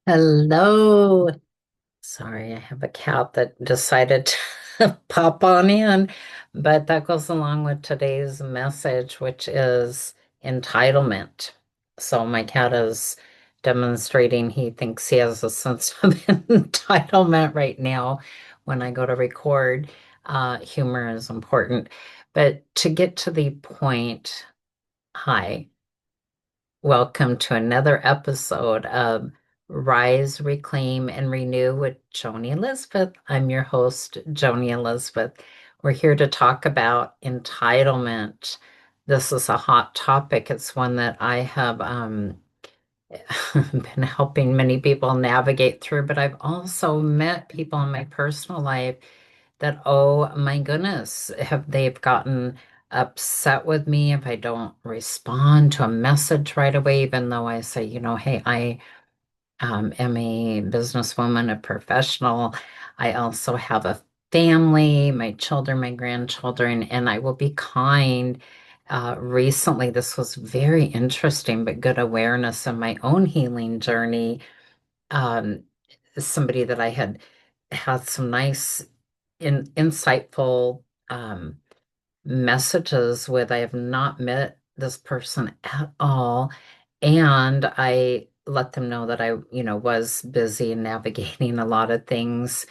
Hello. Sorry, I have a cat that decided to pop on in, but that goes along with today's message, which is entitlement. So my cat is demonstrating he thinks he has a sense of entitlement right now when I go to record. Humor is important. But to get to the point, hi. Welcome to another episode of Rise, Reclaim, and Renew with Joni Elizabeth. I'm your host, Joni Elizabeth. We're here to talk about entitlement. This is a hot topic. It's one that I have been helping many people navigate through, but I've also met people in my personal life that, oh my goodness, have they've gotten upset with me if I don't respond to a message right away, even though I say, hey, I am a businesswoman, a professional. I also have a family, my children, my grandchildren, and I will be kind. Recently, this was very interesting, but good awareness in my own healing journey. Um, Somebody that I had some nice, insightful messages with. I have not met this person at all. And I let them know that I, was busy and navigating a lot of things.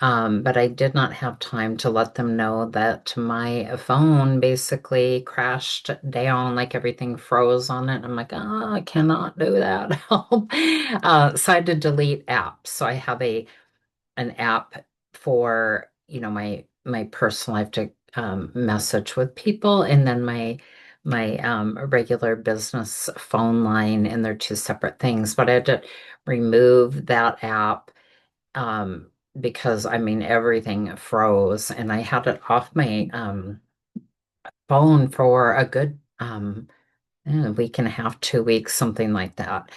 But I did not have time to let them know that my phone basically crashed down, like everything froze on it. I'm like, oh, I cannot do that. Help. So I had to delete apps. So I have an app for, my personal life to message with people, and then my regular business phone line, and they're two separate things. But I had to remove that app because I mean everything froze, and I had it off my phone for a good week and a half, 2 weeks, something like that.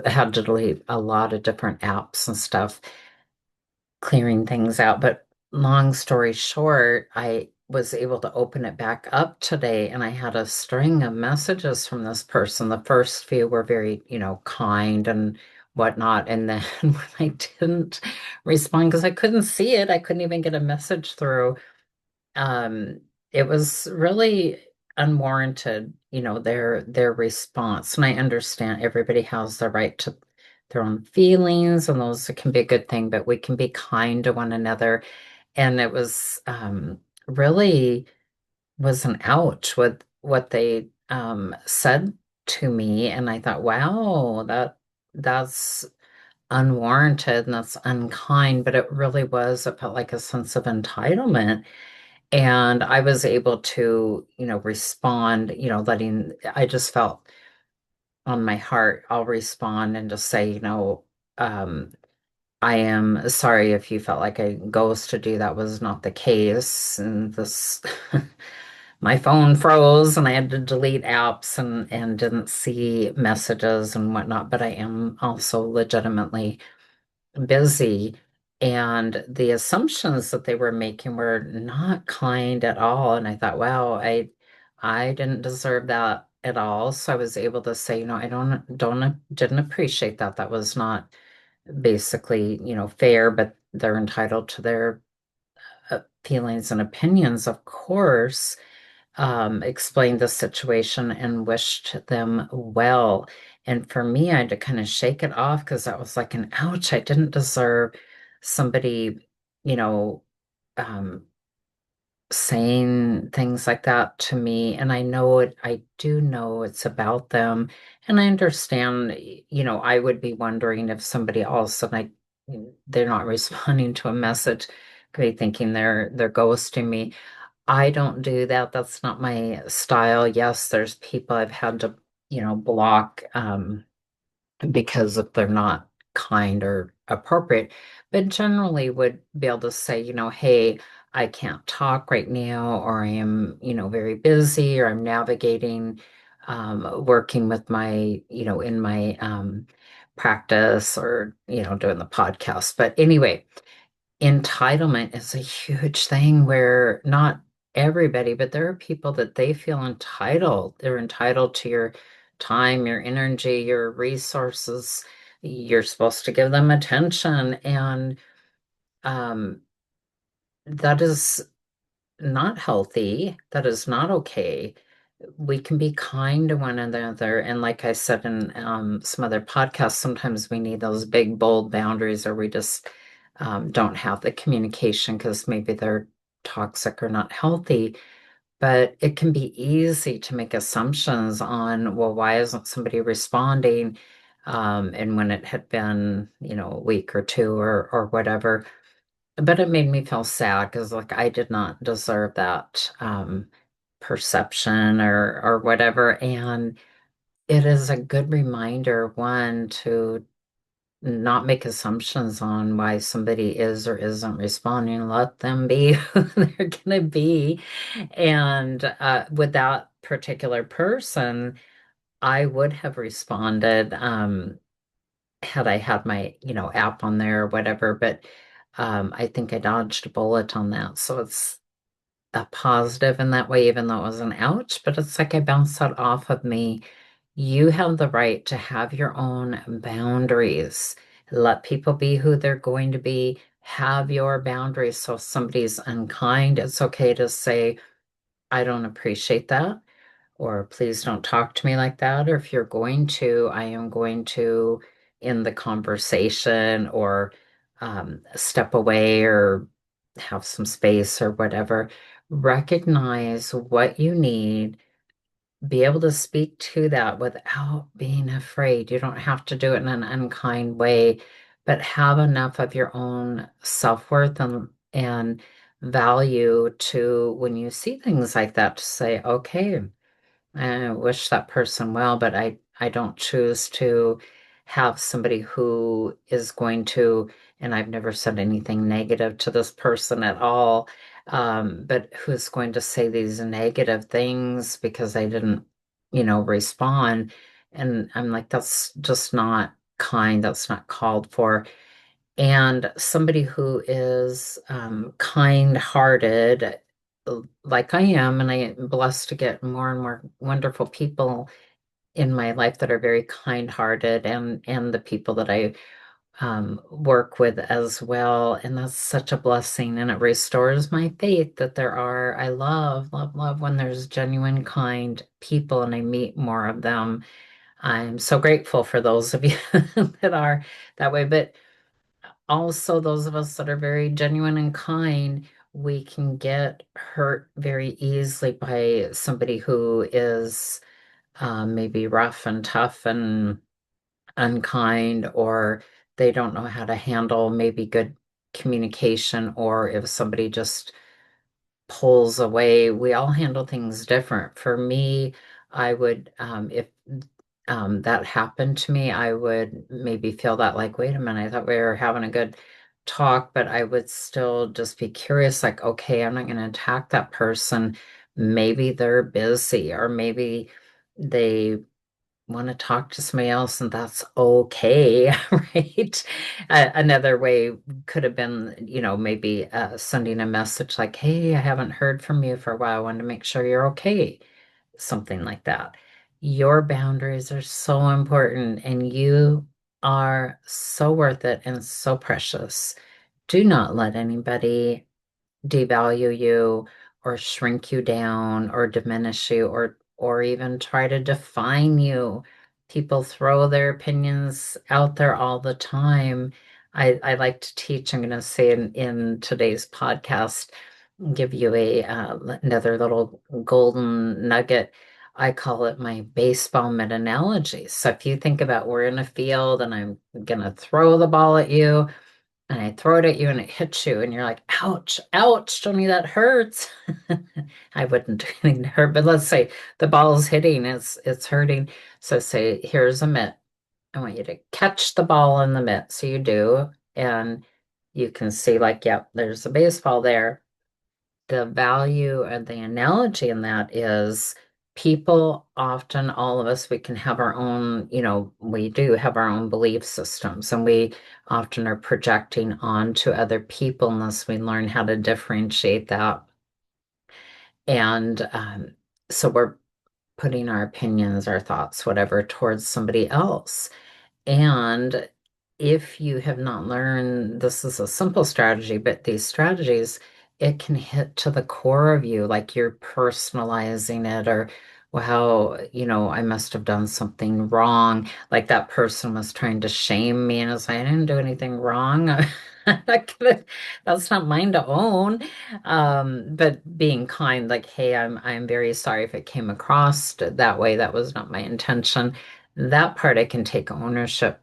Had to delete a lot of different apps and stuff, clearing things out. But long story short, I was able to open it back up today, and I had a string of messages from this person. The first few were very, kind and whatnot. And then when I didn't respond because I couldn't see it, I couldn't even get a message through. Um, it was really unwarranted, their response. And I understand everybody has the right to their own feelings, and those can be a good thing, but we can be kind to one another. And it was really was an ouch with what they said to me. And I thought, wow, that's unwarranted and that's unkind, but it really was, it felt like a sense of entitlement. And I was able to, respond, I just felt on my heart, I'll respond and just say, um, I am sorry if you felt like a ghost to do that was not the case. And this, my phone froze and I had to delete apps and didn't see messages and whatnot, but I am also legitimately busy. And the assumptions that they were making were not kind at all. And I thought, wow, I didn't deserve that at all. So I was able to say, I didn't appreciate that. That was not basically, fair, but they're entitled to their feelings and opinions, of course. Explained the situation and wished them well. And for me, I had to kind of shake it off because that was like an ouch. I didn't deserve somebody, you know, um, saying things like that to me. And I know it, I do know it's about them. And I understand, I would be wondering if somebody else and they're not responding to a message, could be thinking they're ghosting me. I don't do that. That's not my style. Yes, there's people I've had to, block because if they're not kind or appropriate, but generally would be able to say, hey, I can't talk right now, or I am, very busy, or I'm navigating, working with my, in my practice, or, doing the podcast. But anyway, entitlement is a huge thing where not everybody, but there are people that they feel entitled. They're entitled to your time, your energy, your resources, you're supposed to give them attention. And um, that is not healthy. That is not okay. We can be kind to one another. And like I said in some other podcasts, sometimes we need those big, bold boundaries, or we just don't have the communication because maybe they're toxic or not healthy. But it can be easy to make assumptions on, well, why isn't somebody responding? And when it had been, a week or two or whatever. But it made me feel sad because, like, I did not deserve that perception or whatever. And it is a good reminder, one, to not make assumptions on why somebody is or isn't responding. Let them be who they're going to be. And with that particular person, I would have responded had I had my, app on there or whatever. But I think I dodged a bullet on that. So it's a positive in that way, even though it was an ouch, but it's like I bounced that off of me. You have the right to have your own boundaries. Let people be who they're going to be. Have your boundaries. So if somebody's unkind, it's okay to say, I don't appreciate that, or please don't talk to me like that. Or if you're going to, I am going to end the conversation or step away or have some space or whatever. Recognize what you need, be able to speak to that without being afraid. You don't have to do it in an unkind way, but have enough of your own self-worth and value to when you see things like that to say, okay, I wish that person well, but I don't choose to have somebody who is going to, and I've never said anything negative to this person at all, but who's going to say these negative things because I didn't, respond. And I'm like, that's just not kind. That's not called for. And somebody who is kind-hearted, like I am, and I am blessed to get more and more wonderful people in my life that are very kind-hearted, and the people that I work with as well. And that's such a blessing, and it restores my faith that I love, love, love when there's genuine, kind people, and I meet more of them. I'm so grateful for those of you that are that way. But also those of us that are very genuine and kind, we can get hurt very easily by somebody who is maybe rough and tough and unkind, or they don't know how to handle maybe good communication, or if somebody just pulls away. We all handle things different. For me, I would, if that happened to me, I would maybe feel that like, wait a minute, I thought we were having a good talk, but I would still just be curious, like, okay, I'm not going to attack that person. Maybe they're busy, or maybe they want to talk to somebody else, and that's okay, right? Another way could have been, maybe sending a message like, hey, I haven't heard from you for a while. I wanted to make sure you're okay, something like that. Your boundaries are so important, and you are so worth it and so precious. Do not let anybody devalue you or shrink you down or diminish you or even try to define you. People throw their opinions out there all the time. I like to teach, I'm going to say in today's podcast, give you another little golden nugget. I call it my baseball mitt analogy. So if you think about we're in a field and I'm going to throw the ball at you, and I throw it at you and it hits you and you're like, ouch, ouch, Tony, that hurts. I wouldn't do anything to hurt, but let's say the ball is hitting, it's hurting. So say, here's a mitt. I want you to catch the ball in the mitt. So you do, and you can see like, yep, there's a baseball there. The value and the analogy in that is people often, all of us, we can have our own, we do have our own belief systems, and we often are projecting onto other people unless we learn how to differentiate that. And so we're putting our opinions, our thoughts, whatever, towards somebody else. And if you have not learned, this is a simple strategy, but these strategies, it can hit to the core of you, like you're personalizing it, or, wow, I must have done something wrong. Like that person was trying to shame me, and I was like, I didn't do anything wrong. That's not mine to own. But being kind, like, hey, I'm very sorry if it came across that way. That was not my intention. That part I can take ownership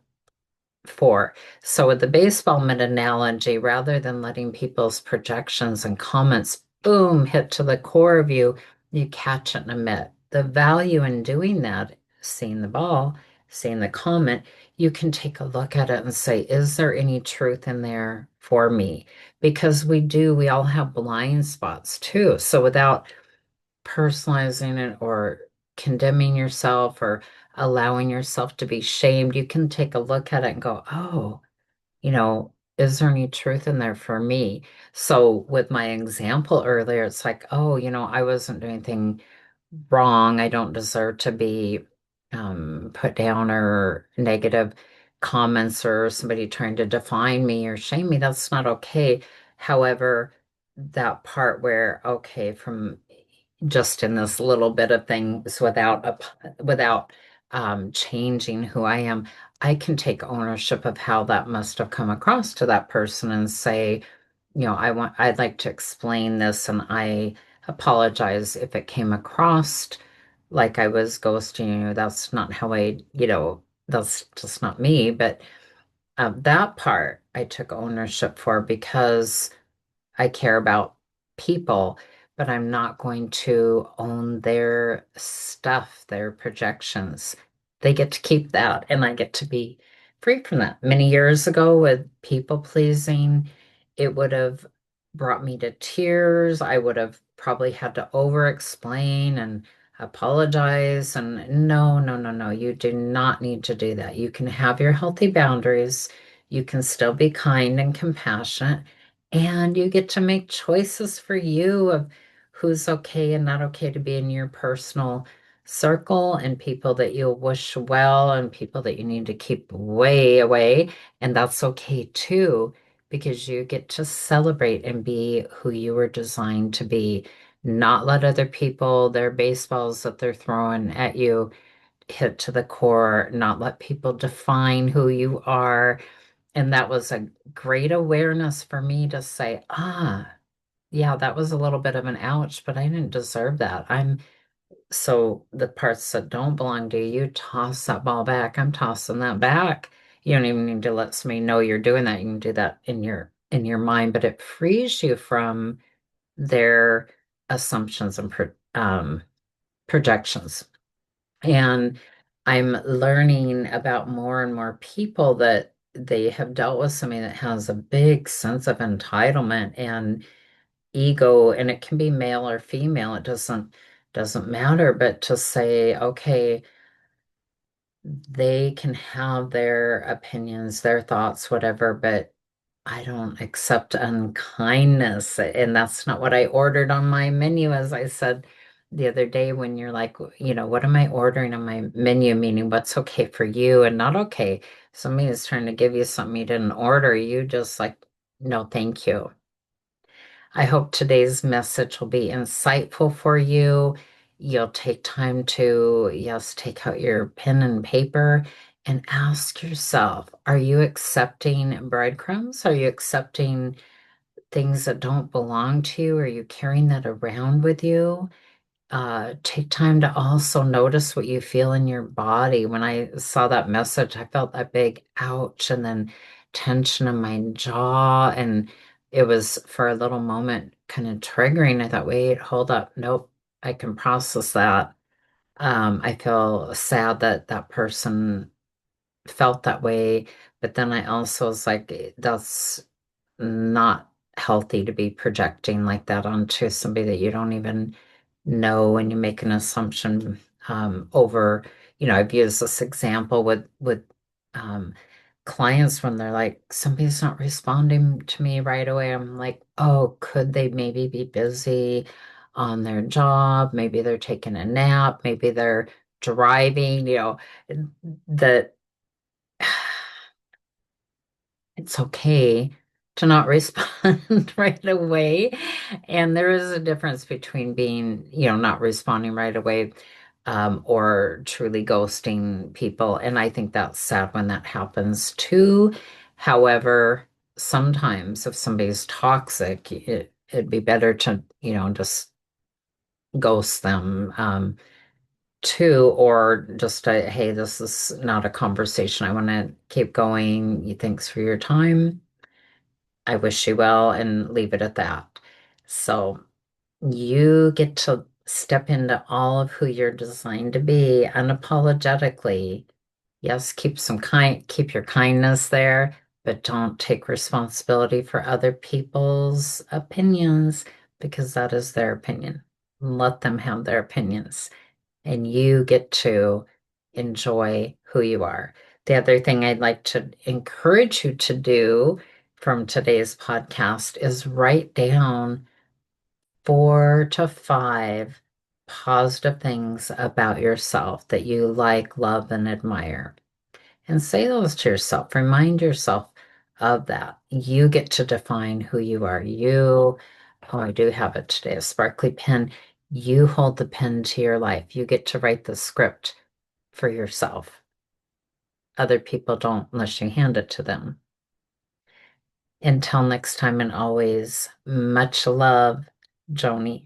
for. So with the baseball mitt analogy, rather than letting people's projections and comments boom hit to the core of you, you catch it in a mitt. The value in doing that, seeing the ball, seeing the comment, you can take a look at it and say, is there any truth in there for me? Because we all have blind spots too. So without personalizing it or condemning yourself or allowing yourself to be shamed, you can take a look at it and go, oh, is there any truth in there for me? So with my example earlier, it's like, oh, I wasn't doing anything wrong. I don't deserve to be put down or negative comments or somebody trying to define me or shame me. That's not okay. However, that part where, okay, from just in this little bit of things without changing who I am, I can take ownership of how that must have come across to that person and say, I'd like to explain this and I apologize if it came across like I was ghosting you. That's not how that's just not me. But that part I took ownership for because I care about people, but I'm not going to own their stuff, their projections. They get to keep that, and I get to be free from that. Many years ago, with people pleasing, it would have brought me to tears. I would have probably had to over explain and apologize. And no, no, no, no, you do not need to do that. You can have your healthy boundaries. You can still be kind and compassionate and you get to make choices for you of who's okay and not okay to be in your personal circle and people that you'll wish well and people that you need to keep way away. And that's okay too, because you get to celebrate and be who you were designed to be. Not let other people, their baseballs that they're throwing at you, hit to the core, not let people define who you are. And that was a great awareness for me to say, yeah, that was a little bit of an ouch, but I didn't deserve that. So the parts that don't belong to you, toss that ball back. I'm tossing that back. You don't even need to let somebody know you're doing that. You can do that in your mind, but it frees you from their assumptions and projections. And I'm learning about more and more people that they have dealt with somebody that has a big sense of entitlement and ego, and it can be male or female. It doesn't matter, but to say, okay, they can have their opinions, their thoughts, whatever, but I don't accept unkindness. And that's not what I ordered on my menu, as I said the other day, when you're like, what am I ordering on my menu? Meaning what's okay for you and not okay. Somebody is trying to give you something you didn't order. You just like, no, thank you. I hope today's message will be insightful for you. You'll take time to, yes, take out your pen and paper and ask yourself, are you accepting breadcrumbs? Are you accepting things that don't belong to you? Are you carrying that around with you? Take time to also notice what you feel in your body. When I saw that message, I felt that big ouch and then tension in my jaw. And it was for a little moment kind of triggering. I thought, wait, hold up. Nope, I can process that. I feel sad that that person felt that way. But then I also was like, that's not healthy to be projecting like that onto somebody that you don't even know and you make an assumption over, I've used this example with um, clients when they're like, somebody's not responding to me right away. I'm like, oh, could they maybe be busy on their job? Maybe they're taking a nap, maybe they're driving, that it's okay to not respond right away. And there is a difference between being, not responding right away, or truly ghosting people. And I think that's sad when that happens too. However, sometimes if somebody's toxic, it'd be better to, just ghost them. Too, or just a, hey, this is not a conversation I want to keep going. Thanks for your time. I wish you well, and leave it at that. So you get to step into all of who you're designed to be unapologetically. Yes, keep your kindness there, but don't take responsibility for other people's opinions because that is their opinion. Let them have their opinions and you get to enjoy who you are. The other thing I'd like to encourage you to do from today's podcast is write down 4 to 5 positive things about yourself that you like, love, and admire. And say those to yourself. Remind yourself of that. You get to define who you are. Oh, I do have it today, a sparkly pen. You hold the pen to your life. You get to write the script for yourself. Other people don't unless you hand it to them. Until next time and always, much love, Joni.